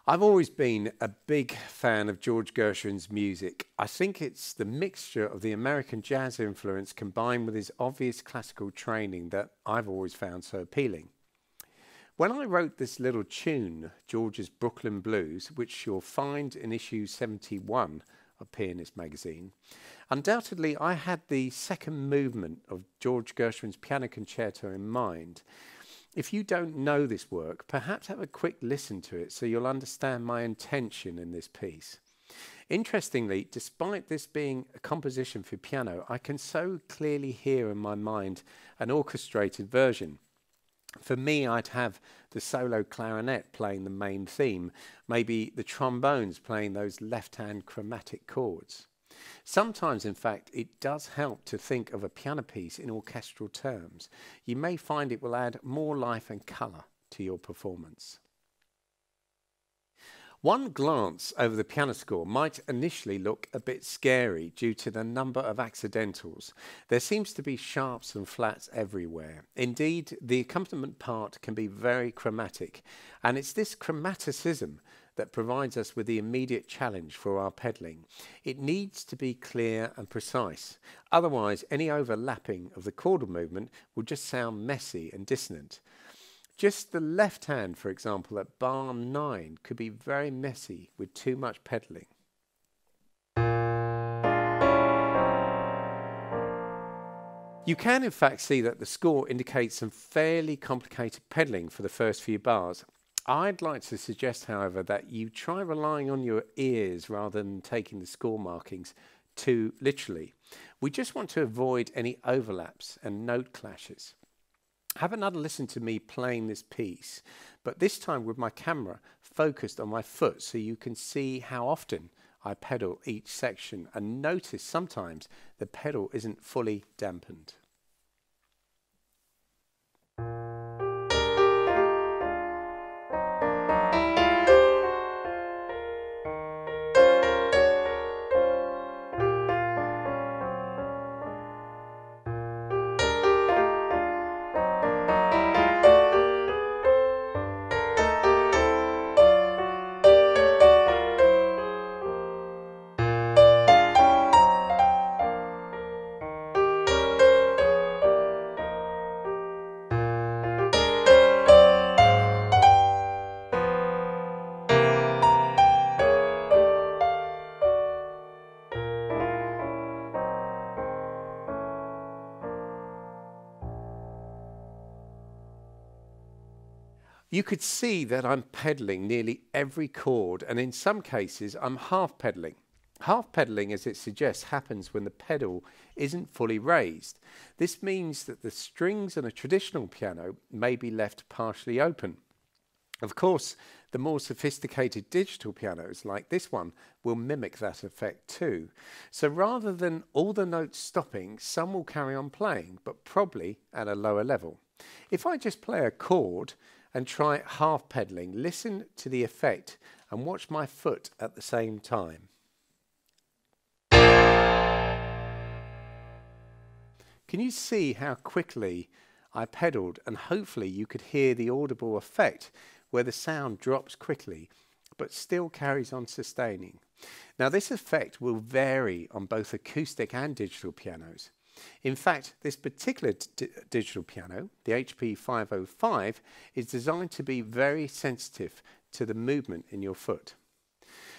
I've always been a big fan of George Gershwin's music. I think it's the mixture of the American jazz influence combined with his obvious classical training that I've always found so appealing. When I wrote this little tune, George's Brooklyn Blues, which you'll find in issue 71 of Pianist magazine, undoubtedly I had the second movement of George Gershwin's piano concerto in mind. If you don't know this work, perhaps have a quick listen to it so you'll understand my intention in this piece. Interestingly, despite this being a composition for piano, I can so clearly hear in my mind an orchestrated version. For me, I'd have the solo clarinet playing the main theme, maybe the trombones playing those left-hand chromatic chords. Sometimes, in fact, it does help to think of a piano piece in orchestral terms. You may find it will add more life and colour to your performance. One glance over the piano score might initially look a bit scary due to the number of accidentals. There seems to be sharps and flats everywhere. Indeed, the accompaniment part can be very chromatic, and it's this chromaticism that provides us with the immediate challenge for our pedalling. It needs to be clear and precise. Otherwise, any overlapping of the chordal movement will just sound messy and dissonant. Just the left hand, for example, at bar 9 could be very messy with too much pedalling. You can in fact see that the score indicates some fairly complicated pedalling for the first few bars. I'd like to suggest, however, that you try relying on your ears rather than taking the score markings too literally. We just want to avoid any overlaps and note clashes. Have another listen to me playing this piece, but this time with my camera focused on my foot so you can see how often I pedal each section, and notice sometimes the pedal isn't fully dampened. You could see that I'm pedaling nearly every chord, and in some cases I'm half pedaling. Half pedaling, as it suggests, happens when the pedal isn't fully raised. This means that the strings on a traditional piano may be left partially open. Of course, the more sophisticated digital pianos like this one will mimic that effect too. So rather than all the notes stopping, some will carry on playing, but probably at a lower level. If I just play a chord and try half pedaling, listen to the effect and watch my foot at the same time. Can you see how quickly I pedaled, and hopefully you could hear the audible effect where the sound drops quickly but still carries on sustaining. Now this effect will vary on both acoustic and digital pianos. In fact, this particular digital piano, the HP 505, is designed to be very sensitive to the movement in your foot.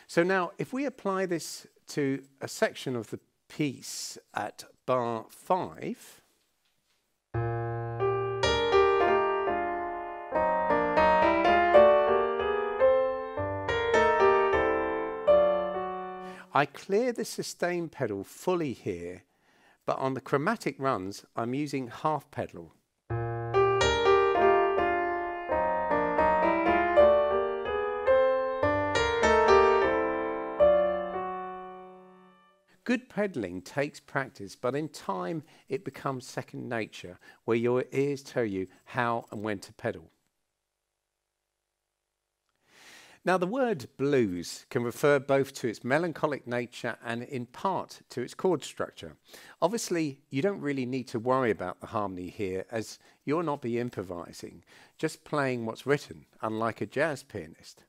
So now, if we apply this to a section of the piece at bar 5, I clear the sustain pedal fully here, but on the chromatic runs, I'm using half pedal. Good pedaling takes practice, but in time it becomes second nature, where your ears tell you how and when to pedal. Now, the word blues can refer both to its melancholic nature and in part to its chord structure. Obviously, you don't really need to worry about the harmony here, as you'll not be improvising, just playing what's written, unlike a jazz pianist.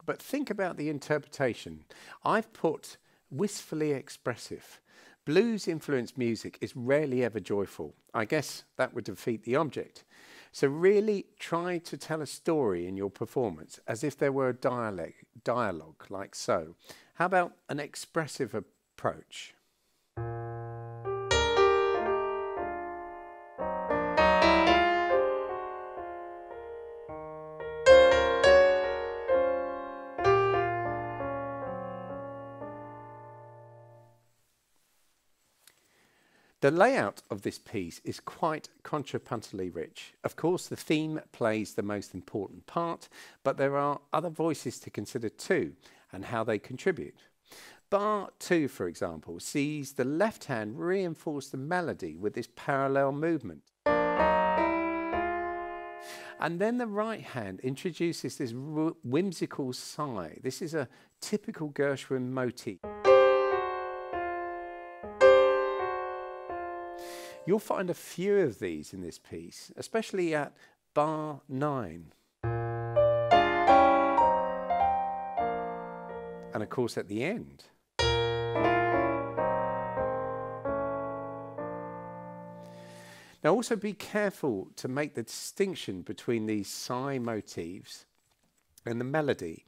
But think about the interpretation. I've put wistfully expressive. Blues-influenced music is rarely ever joyful. I guess that would defeat the object. So really try to tell a story in your performance as if there were a dialogue like so. How about an expressive approach? The layout of this piece is quite contrapuntally rich. Of course, the theme plays the most important part, but there are other voices to consider too, and how they contribute. Bar 2, for example, sees the left hand reinforce the melody with this parallel movement. And then the right hand introduces this whimsical sigh. This is a typical Gershwin motif. You'll find a few of these in this piece, especially at bar 9. And of course at the end. Now also be careful to make the distinction between these sigh motifs and the melody.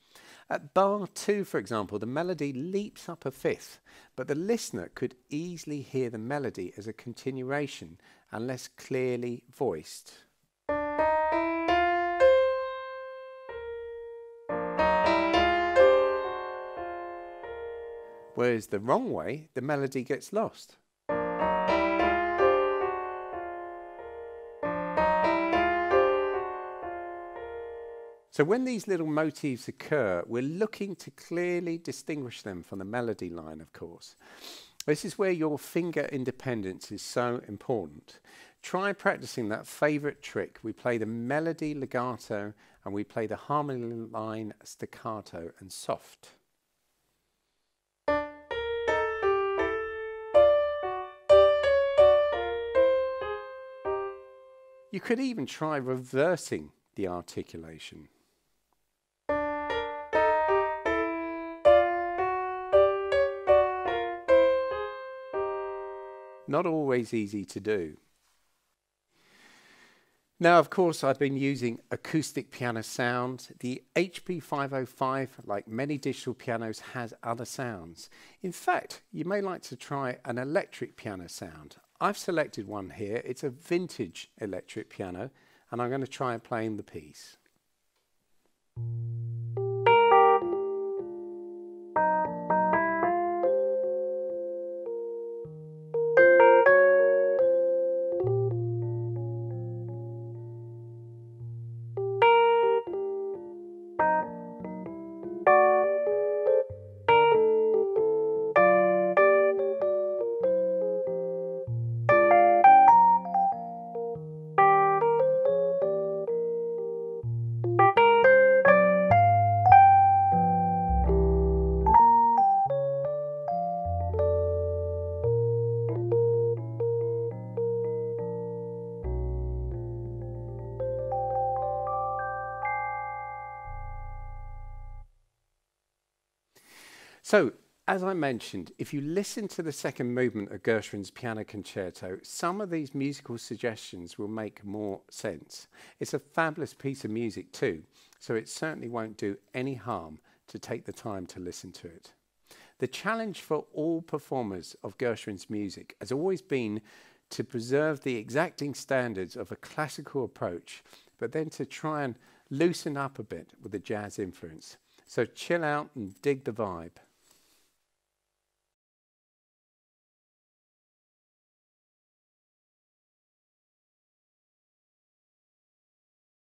At bar 2, for example, the melody leaps up a fifth, but the listener could easily hear the melody as a continuation and less clearly voiced. Whereas the wrong way, the melody gets lost. So when these little motifs occur, we're looking to clearly distinguish them from the melody line, of course. This is where your finger independence is so important. Try practicing that favourite trick. We play the melody legato and we play the harmony line staccato and soft. You could even try reversing the articulation. Not always easy to do. Now, of course, I've been using acoustic piano sound. The HP 505, like many digital pianos, has other sounds. In fact, you may like to try an electric piano sound. I've selected one here. It's a vintage electric piano, and I'm going to try playing the piece. So, as I mentioned, if you listen to the second movement of Gershwin's Piano Concerto, some of these musical suggestions will make more sense. It's a fabulous piece of music too, so it certainly won't do any harm to take the time to listen to it. The challenge for all performers of Gershwin's music has always been to preserve the exacting standards of a classical approach, but then to try and loosen up a bit with the jazz influence. So chill out and dig the vibe.